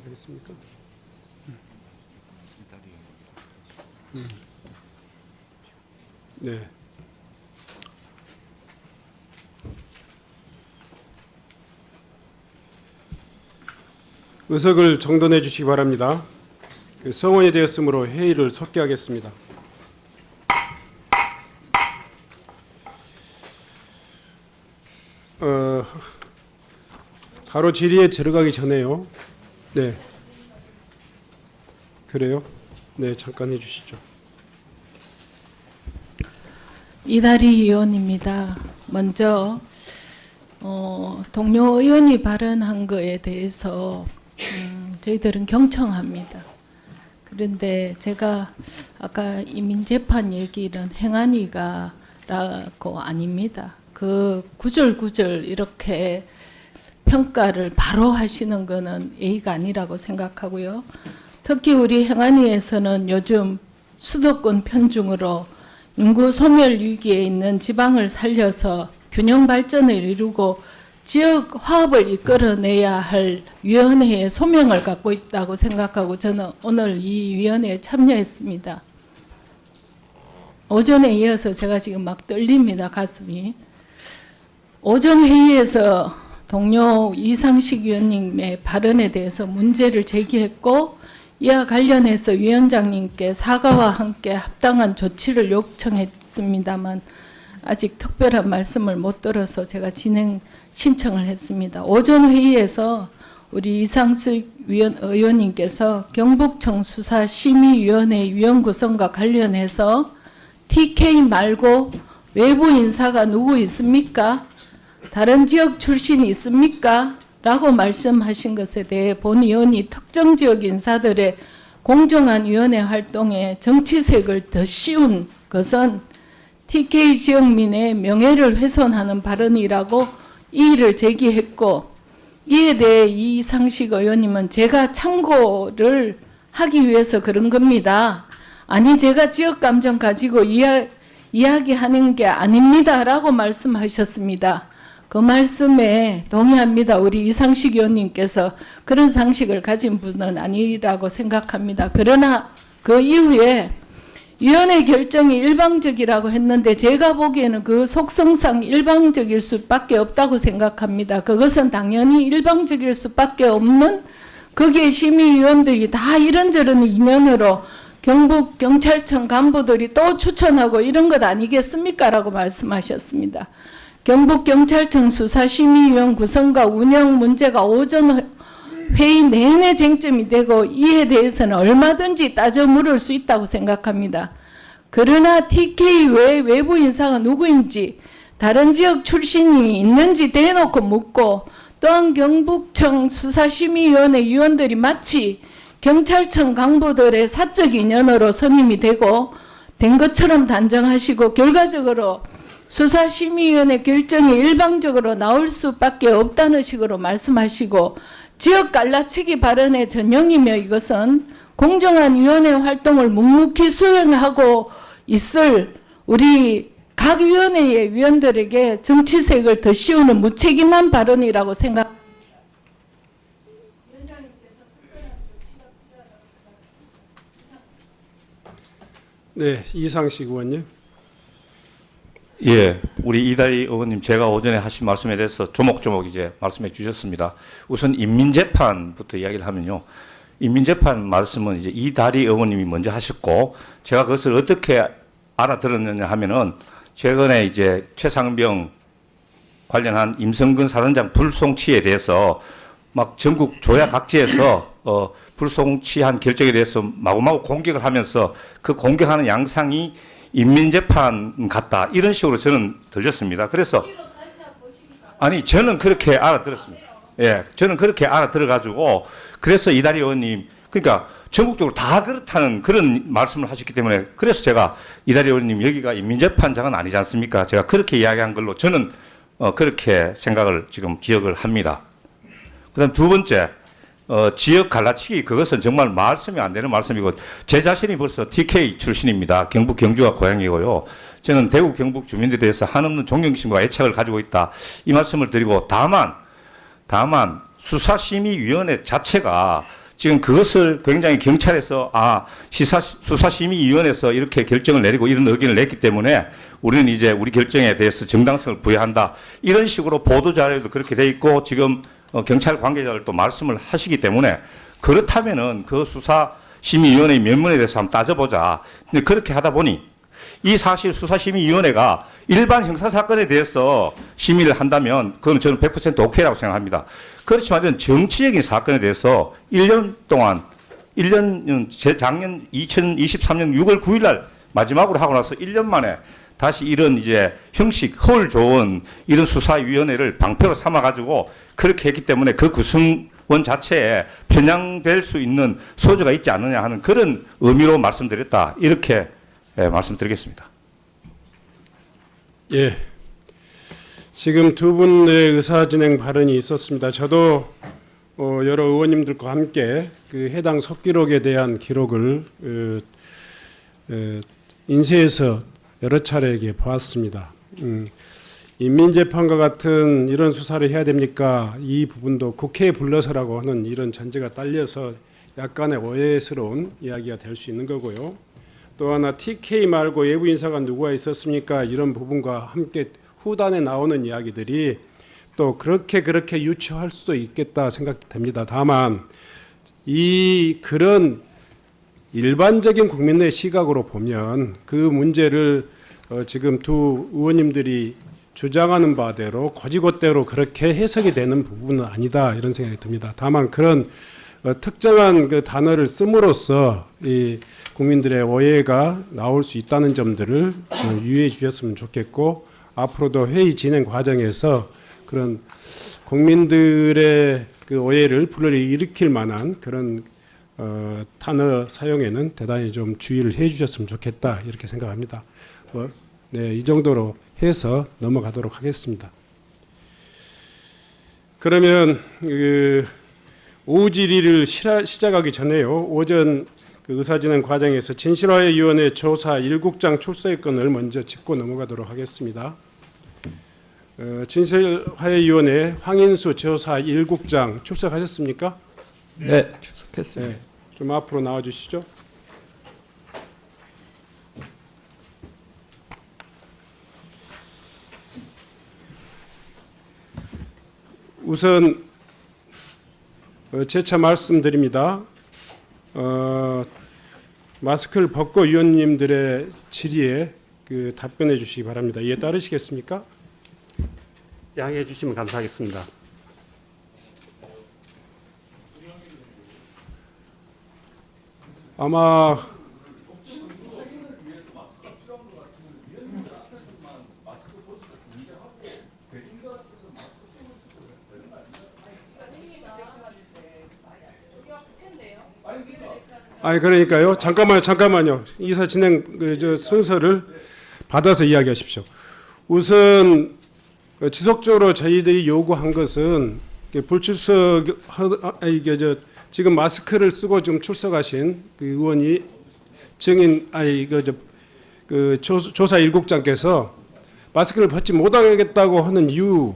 되겠습니까? 네. 의석을 정돈해 주시기 바랍니다. 성원이 되었으므로 회의를 속기하겠습니다. 바로 질의에 들어가기 전에요. 네. 그래요? 네, 잠깐 해주시죠. 이다리 의원입니다. 먼저 동료 의원이 발언한 거에 대해서 저희들은 경청합니다. 그런데 제가 아까 이민재판 얘기는 행안위가라고 아닙니다. 그 구절구절 이렇게 평가를 바로 하시는 거는 예의가 아니라고 생각하고요. 특히 우리 행안위에서는 요즘 수도권 편중으로 인구 소멸 위기에 있는 지방을 살려서 균형 발전을 이루고 지역 화합을 이끌어내야 할 위원회의 소명을 갖고 있다고 생각하고 저는 오늘 이 위원회에 참여했습니다. 오전에 이어서 제가 지금 막 떨립니다, 가슴이. 오전 회의에서 동료 이상식 위원님의 발언에 대해서 문제를 제기했고 이와 관련해서 위원장님께 사과와 함께 합당한 조치를 요청했습니다만 아직 특별한 말씀을 못 들어서 제가 진행 신청을 했습니다. 오전 회의에서 우리 이상식 의원님께서 경북청 수사심의위원회 위원 구성과 관련해서 TK 말고 외부 인사가 누구 있습니까? 다른 지역 출신이 있습니까? 라고 말씀하신 것에 대해 본 의원이 특정 지역 인사들의 공정한 위원회 활동에 정치색을 더 씌운 것은 TK 지역민의 명예를 훼손하는 발언이라고 이의를 제기했고, 이에 대해 이상식 의원님은 제가 참고를 하기 위해서 그런 겁니다. 아니 제가 지역 감정 가지고 이야기하는 게 아닙니다 라고 말씀하셨습니다. 그 말씀에 동의합니다. 우리 이상식 의원님께서 그런 상식을 가진 분은 아니라고 생각합니다. 그러나 그 이후에 위원회 결정이 일방적이라고 했는데 제가 보기에는 그 속성상 일방적일 수밖에 없다고 생각합니다. 그것은 당연히 일방적일 수밖에 없는 거기에 심의위원들이 다 이런저런 인연으로 경북 경찰청 간부들이 또 추천하고 이런 것 아니겠습니까? 라고 말씀하셨습니다. 경북경찰청 수사심의위원 구성과 운영 문제가 오전 회의 내내 쟁점이 되고 이에 대해서는 얼마든지 따져 물을 수 있다고 생각합니다. 그러나 TK 외 외부 인사가 누구인지 다른 지역 출신이 있는지 대놓고 묻고 또한 경북청 수사심의위원회 위원들이 마치 경찰청 간부들의 사적 인연으로 선임이 되고 된 것처럼 단정하시고 결과적으로 수사심의위원회 결정이 일방적으로 나올 수밖에 없다는 식으로 말씀하시고 지역 갈라치기 발언의 전형이며 이것은 공정한 위원회 활동을 묵묵히 수행하고 있을 우리 각 위원회의 위원들에게 정치색을 더 씌우는 무책임한 발언이라고 생각합니다. 네, 이상식 의원님. 예, 우리 이다리 의원님 제가 오전에 하신 말씀에 대해서 조목조목 이제 말씀해 주셨습니다. 우선 인민재판부터 이야기를 하면요. 인민재판 말씀은 이제 이다리 의원님이 먼저 하셨고 제가 그것을 어떻게 알아들었느냐 하면은 최근에 이제 최상병 관련한 임성근 사단장 불송치에 대해서 막 전국 조야 각지에서 불송치한 결정에 대해서 마구마구 공격을 하면서 그 공격하는 양상이 인민재판 같다 이런 식으로 저는 들렸습니다. 그래서 아니 저는 그렇게 알아들었습니다. 예, 저는 그렇게 알아들어가지고 그래서 이다리 의원님 그러니까 전국적으로 다 그렇다는 그런 말씀을 하셨기 때문에 그래서 제가 이다리 의원님 여기가 인민재판장은 아니지 않습니까? 제가 그렇게 이야기한 걸로 저는 그렇게 생각을 지금 기억을 합니다. 그다음 두 번째. 지역 갈라치기 그것은 정말 말씀이 안 되는 말씀이고 제 자신이 벌써 TK 출신입니다. 경북 경주가 고향이고요. 저는 대구 경북 주민들에 대해서 한없는 존경심과 애착을 가지고 있다. 이 말씀을 드리고 다만 수사심의위원회 자체가 지금 그것을 굉장히 경찰에서 수사심의위원회에서 이렇게 결정을 내리고 이런 의견을 냈기 때문에 우리는 이제 우리 결정에 대해서 정당성을 부여한다. 이런 식으로 보도자료에도 그렇게 돼 있고 지금 경찰 관계자들도 말씀을 하시기 때문에 그렇다면은 그 수사심의위원회 면문에 대해서 한번 따져보자. 근데 그렇게 하다 보니 이 사실 수사심의위원회가 일반 형사사건에 대해서 심의를 한다면 그건 저는 100% 오케이라고 생각합니다. 그렇지만 정치적인 사건에 대해서 1년 동안, 작년 2023년 6월 9일 날 마지막으로 하고 나서 1년 만에 다시 이런 이제 형식, 허울 좋은 이런 수사위원회를 방패로 삼아가지고 그렇게 했기 때문에 그 구성원 자체에 편향될 수 있는 소지가 있지 않느냐 하는 그런 의미로 말씀드렸다. 이렇게 말씀드리겠습니다. 예. 지금 두 분의 의사진행 발언이 있었습니다. 저도 여러 의원님들과 함께 그 해당 속기록에 대한 기록을 인쇄해서 여러 차례 보았습니다. 인민재판과 같은 이런 수사를 해야 됩니까? 이 부분도 국회에 불러서라고 하는 이런 전제가 딸려서 약간의 오해스러운 이야기가 될 수 있는 거고요. 또 하나 TK 말고 외부 인사가 누구가 있었습니까? 이런 부분과 함께 후단에 나오는 이야기들이 또 그렇게 유추할 수도 있겠다 생각됩니다. 다만 그런 일반적인 국민의 시각으로 보면 그 문제를 지금 두 의원님들이 주장하는 바대로 거지것대로 그렇게 해석이 되는 부분은 아니다 이런 생각이 듭니다. 다만 그런 특정한 그 단어를 씀으로써 이 국민들의 오해가 나올 수 있다는 점들을 유의해 주셨으면 좋겠고 앞으로도 회의 진행 과정에서 그런 국민들의 그 오해를 불러일으킬 만한 그런 단어 사용에는 대단히 좀 주의를 해 주셨으면 좋겠다 이렇게 생각합니다. 네, 이 정도로 해서 넘어가도록 하겠습니다. 그러면 오후 질의를 시작하기 전에요. 오전 그 의사진행 과정에서 진실화해위원회 조사 1국장 출석의 건을 먼저 짚고 넘어가도록 하겠습니다. 진실화해위원회 황인수 조사 1국장 출석하셨습니까? 네, 출석했습니다. 네, 좀 앞으로 나와 주시죠. 우선 재차 말씀드립니다. 마스크를 벗고 위원님들의 질의에 그 답변해 주시기 바랍니다. 이에 따르시겠습니까? 양해해 주시면 감사하겠습니다. 아마 그러니까요. 잠깐만요. 이사 진행 순서를 받아서 이야기하십시오. 우선 지속적으로 저희들이 요구한 것은 불출석 지금 마스크를 쓰고 좀 출석하신 그 의원이 조사 1국장께서 마스크를 벗지 못하겠다고 하는 이유,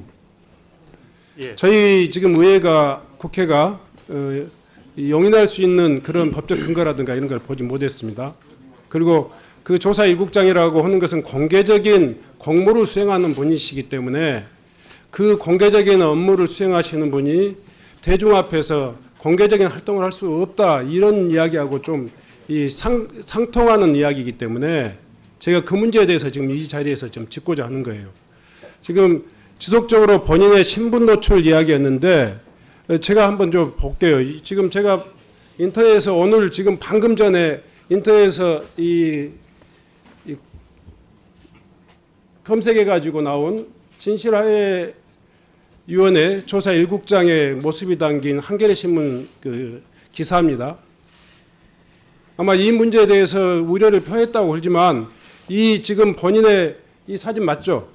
예. 저희 지금 의회가 국회가 용인할 수 있는 그런 법적 근거라든가 이런 걸 보지 못했습니다. 그리고 그 조사 1국장이라고 하는 것은 공개적인 공무를 수행하는 분이시기 때문에 그 공개적인 업무를 수행하시는 분이 대중 앞에서 공개적인 활동을 할 수 없다 이런 이야기하고 좀 상통하는 이야기이기 때문에 제가 그 문제에 대해서 지금 이 자리에서 좀 짚고자 하는 거예요. 지금 지속적으로 본인의 신분 노출 이야기였는데 제가 한번 좀 볼게요. 지금 제가 인터넷에서 오늘 지금 방금 전에 인터넷에서 검색해 가지고 나온 진실화해 위원회 조사 1국장의 모습이 담긴 한겨레 신문 그 기사입니다. 아마 이 문제에 대해서 우려를 표했다고 그러지만 이 지금 본인의 이 사진 맞죠?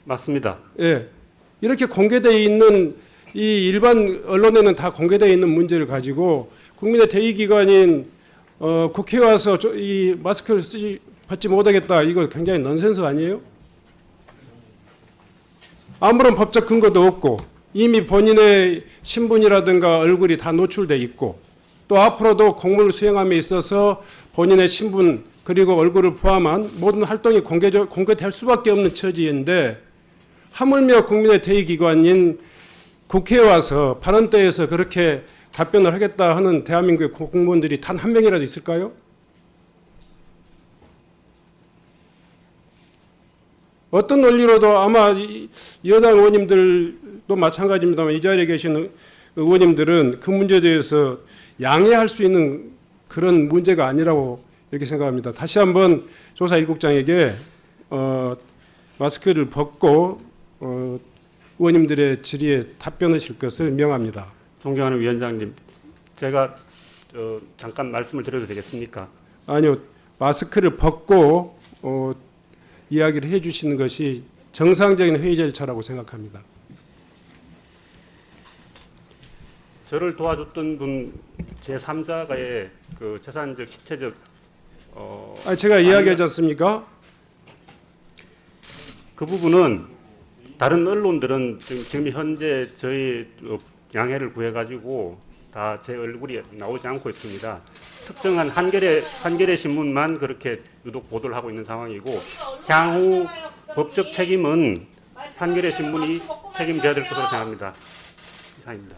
맞습니다. 예. 이렇게 공개되어 있는 이 일반 언론에는 다 공개되어 있는 문제를 가지고 국민의 대의기관인 국회에 와서 이 마스크를 받지 못하겠다 이거 굉장히 넌센스 아니에요? 아무런 법적 근거도 없고 이미 본인의 신분이라든가 얼굴이 다 노출돼 있고 또 앞으로도 공무를 수행함에 있어서 본인의 신분 그리고 얼굴을 포함한 모든 활동이 공개될 수밖에 없는 처지인데 하물며 국민의 대의기관인 국회에 와서 발언대에서 그렇게 답변을 하겠다 하는 대한민국의 공무원들이 단 한 명이라도 있을까요? 어떤 논리로도 아마 여당 의원님들도 마찬가지입니다만 이 자리에 계신 의원님들은 그 문제에 대해서 양해할 수 있는 그런 문제가 아니라고 이렇게 생각합니다. 다시 한번 조사 1국장에게 마스크를 벗고 의원님들의 질의에 답변하실 것을 명합니다. 존경하는 위원장님, 제가 잠깐 말씀을 드려도 되겠습니까? 아니요, 마스크를 벗고 이야기를 해주시는 것이 정상적인 회의 절차라고 생각합니다. 저를 도와줬던 분 제3자가의 그 재산적, 시체적 제가 이야기하지 않습니까? 그 부분은 다른 언론들은 지금 현재 저희 양해를 구해가지고 다 제 얼굴이 나오지 않고 있습니다. 특정한 한겨레 신문만 그렇게 유독 보도를 하고 있는 상황이고 향후 법적 책임은 한겨레 신문이 책임져야 될 것으로 생각합니다. 이상입니다.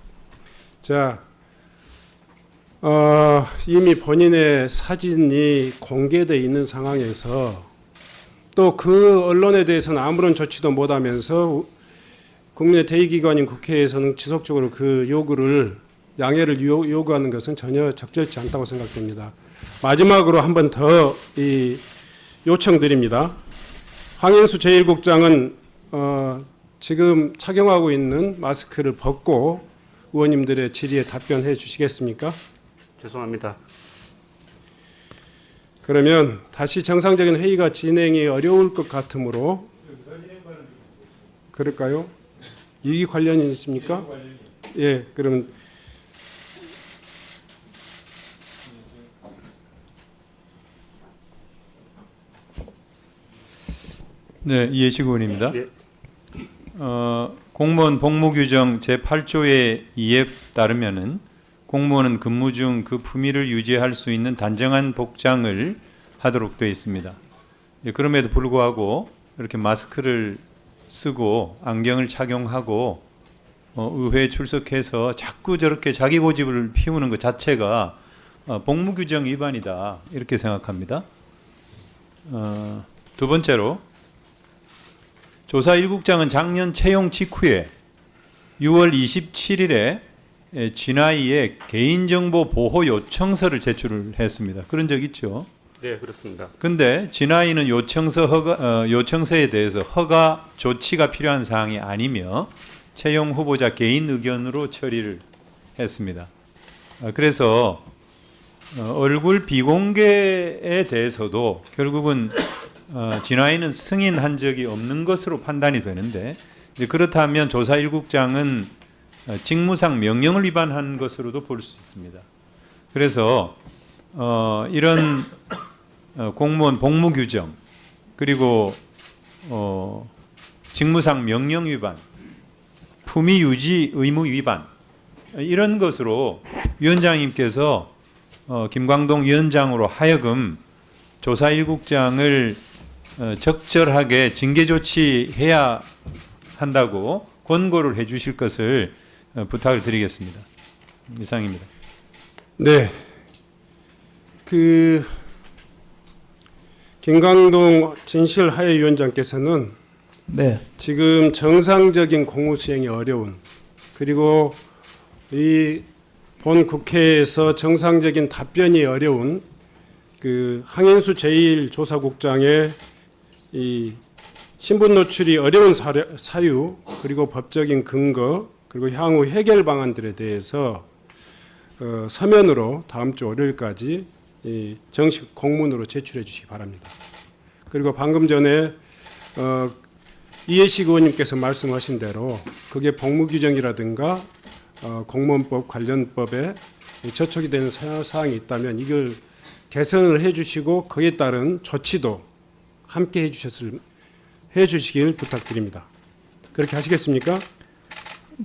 자, 이미 본인의 사진이 공개되어 있는 상황에서 또 그 언론에 대해서는 아무런 조치도 못하면서 국민의 대의기관인 국회에서는 지속적으로 그 양해를 요구하는 것은 전혀 적절치 않다고 생각됩니다. 마지막으로 한 번 더 요청드립니다. 황인수 제1국장은 지금 착용하고 있는 마스크를 벗고 의원님들의 질의에 답변해 주시겠습니까? 죄송합니다. 그러면 다시 정상적인 회의가 진행이 어려울 것 같으므로 그럴까요? 이익 관련이 있습니까? 예, 그럼 네, 이해식 의원입니다. 예. 공무원 복무규정 제8조의 2에 따르면은 공무원은 근무 중 그 품위를 유지할 수 있는 단정한 복장을 하도록 되어 있습니다. 그럼에도 불구하고 이렇게 마스크를 쓰고 안경을 착용하고 의회에 출석해서 자꾸 저렇게 자기 고집을 피우는 것 자체가 복무규정 위반이다 이렇게 생각합니다. 두 번째로 조사 1국장은 작년 채용 직후에 6월 27일에 진아이에 개인정보 보호 요청서를 제출을 했습니다. 그런 적 있죠? 네, 그렇습니다. 근데 진아이는 요청서에 대해서 허가 조치가 필요한 사항이 아니며 채용 후보자 개인 의견으로 처리를 했습니다. 그래서 얼굴 비공개에 대해서도 결국은 진아이는 승인한 적이 없는 것으로 판단이 되는데 그렇다면 조사 1국장은 직무상 명령을 위반한 것으로도 볼 수 있습니다. 그래서 이런 공무원 복무 규정 그리고 직무상 명령 위반, 품위 유지 의무 위반 이런 것으로 위원장님께서 김광동 위원장으로 하여금 조사 1국장을 적절하게 징계 조치해야 한다고 권고를 해 주실 것을 부탁을 드리겠습니다. 이상입니다. 네. 김광동 진실하회위원장께서는 네. 지금 정상적인 공무 수행이 어려운 그리고 이 본 국회에서 정상적인 답변이 어려운 황인수 제1조사국장의 이 신분 노출이 어려운 사유 그리고 법적인 근거 그리고 향후 해결 방안들에 대해서 서면으로 다음 주 월요일까지 정식 공문으로 제출해 주시기 바랍니다. 그리고 방금 전에 이해식 의원님께서 말씀하신 대로 그게 복무규정이라든가 공무원법 관련법에 저촉이 되는 사항이 있다면 이걸 개선을 해주시고 거기에 따른 조치도 함께 해주시길 부탁드립니다. 그렇게 하시겠습니까?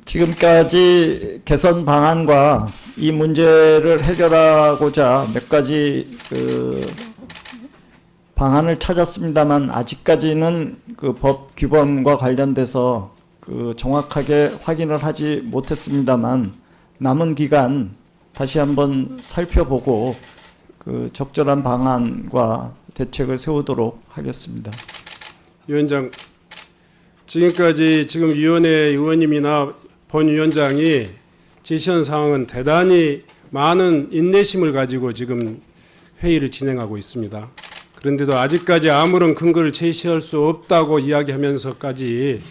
지금까지 개선 방안과 이 문제를 해결하고자 몇 가지 방안을 찾았습니다만 아직까지는 그 법 규범과 관련돼서 정확하게 확인을 하지 못했습니다만 남은 기간 다시 한번 살펴보고 적절한 방안과 대책을 세우도록 하겠습니다. 위원장, 지금까지 지금 위원회 의원님이나 본위원장이 제시한 사항은 대단히 많은 인내심을 가지고 지금 회의를 진행하고 있습니다. 그런데도 아직까지 아무런 근거를 제시할 수 없다고 이야기하면서까지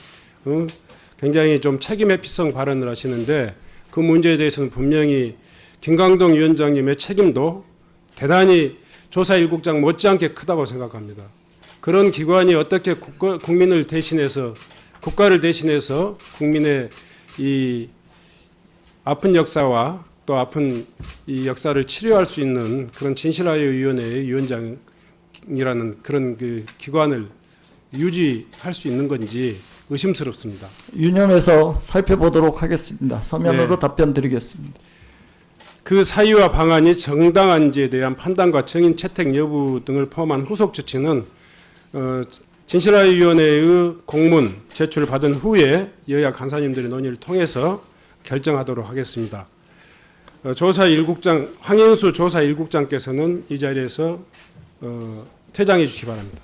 굉장히 좀 책임회피성 발언을 하시는데 그 문제에 대해서는 분명히 김강동 위원장님의 책임도 대단히 조사 일국장 못지않게 크다고 생각합니다. 그런 기관이 어떻게 국민을 대신해서 국가를 대신해서 국민의 이 아픈 역사와 또 아픈 이 역사를 치료할 수 있는 그런 진실화위원회의 위원장이라는 그런 그 기관을 유지할 수 있는 건지 의심스럽습니다. 유념해서 살펴보도록 하겠습니다. 서면으로 네. 답변 드리겠습니다. 그 사유와 방안이 정당한지에 대한 판단과 정인 채택 여부 등을 포함한 후속 조치는 진실화위원회의 공문 제출을 받은 후에 여야 간사님들의 논의를 통해서 결정하도록 하겠습니다. 조사 1국장 황인수 조사 1국장께서는 이 자리에서 퇴장해 주시기 바랍니다.